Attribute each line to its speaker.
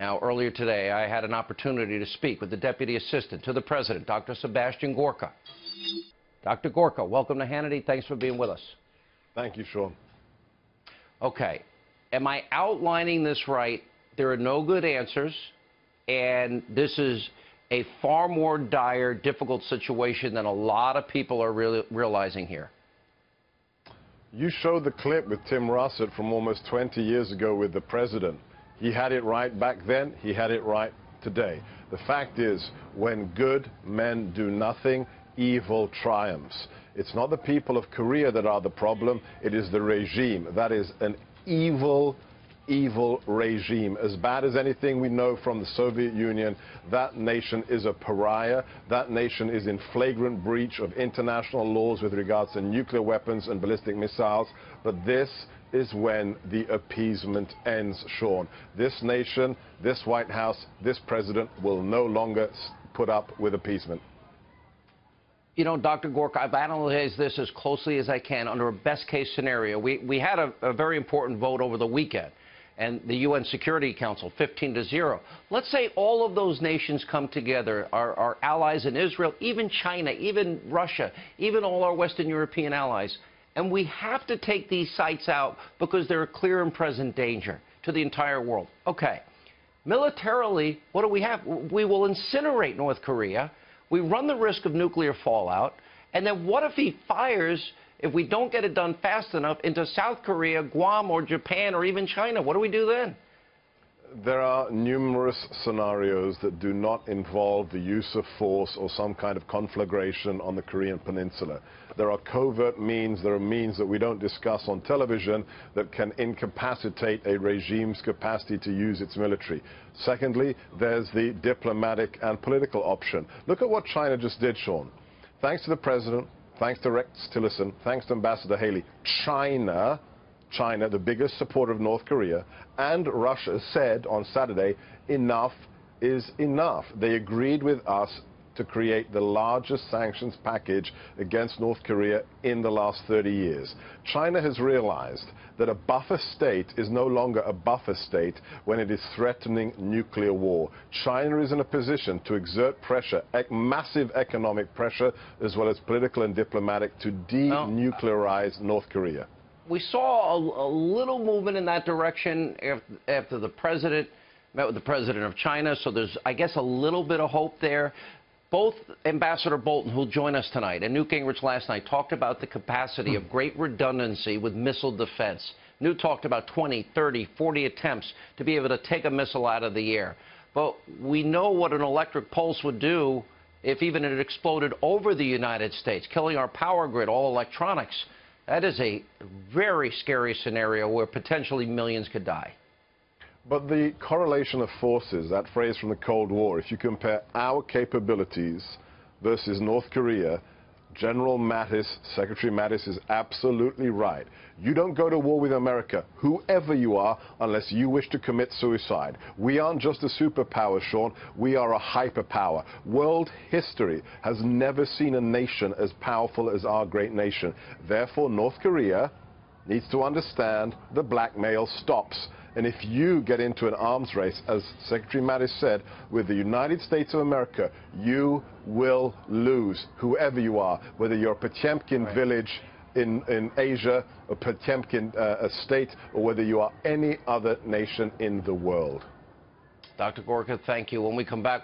Speaker 1: Now, earlier today, I had an opportunity to speak with the Deputy Assistant to the President, Dr. Sebastian Gorka. Dr. Gorka, welcome to Hannity. Thanks for being with us.
Speaker 2: Thank you, Sean.
Speaker 1: Okay. Am I outlining this right? There are no good answers, and this is a far more dire, difficult situation than a lot of people are really realizing here.
Speaker 2: You showed the clip with Tim Russert from almost 20 years ago with the president. He had it right back then. He had it right today. The fact is, when good men do nothing, evil triumphs. It's not the people of Korea that are the problem. It is the regime. That is an evil regime. As bad as anything we know from the Soviet Union, that nation is a pariah. That nation is in flagrant breach of international laws with regards to nuclear weapons and ballistic missiles. But this is when the appeasement ends, Sean. This nation, this White House, this president will no longer put up with appeasement.
Speaker 1: You know, Dr. Gorka, I've analyzed this as closely as I can under a best-case scenario. We had a very important vote over the weekend, and the UN Security Council, 15-0. Let's say all of those nations come together, our allies in Israel, even China, even Russia, even all our Western European allies, and we have to take these sites out because they're a clear and present danger to the entire world. Okay. Militarily, what do we have? We will incinerate North Korea. We run the risk of nuclear fallout. And then what if he fires, if we don't get it done fast enough, into South Korea, Guam, or Japan, or even China? What do we do then?
Speaker 2: There are numerous scenarios that do not involve the use of force or some kind of conflagration on the Korean Peninsula. There are covert means, there are means that we don't discuss on television that can incapacitate a regime's capacity to use its military. Secondly, there's the diplomatic and political option. Look at what China just did, Sean. Thanks to the president, thanks to Rex Tillerson, thanks to Ambassador Haley, China, the biggest supporter of North Korea, and Russia said on Saturday, enough is enough. They agreed with us to create the largest sanctions package against North Korea in the last 30 years. China has realized that a buffer state is no longer a buffer state when it is threatening nuclear war. China is in a position to exert pressure, massive economic pressure, as well as political and diplomatic, to denuclearize North Korea.
Speaker 1: We saw a little movement in that direction after the president met with the president of China, so there's, I guess, a little bit of hope there. Both Ambassador Bolton, who'll join us tonight, and Newt Gingrich last night talked about the capacity of great redundancy with missile defense. Newt talked about 20, 30, 40 attempts to be able to take a missile out of the air. But we know what an electric pulse would do if even it exploded over the United States, killing our power grid, all electronics. That is a very scary scenario where potentially millions could die.
Speaker 2: But the correlation of forces, that phrase from the Cold War, if you compare our capabilities versus North Korea, General Mattis, Secretary Mattis is absolutely right. You don't go to war with America, whoever you are, unless you wish to commit suicide. We aren't just a superpower, Sean. We are a hyperpower. World history has never seen a nation as powerful as our great nation. Therefore, North Korea needs to understand the blackmail stops. And if you get into an arms race, as Secretary Mattis said, with the United States of America, you will lose, whoever you are, whether you're a Potemkin village in Asia, a Potemkin state, or whether you are any other nation in the world.
Speaker 1: Dr. Gorka, thank you. When we come back,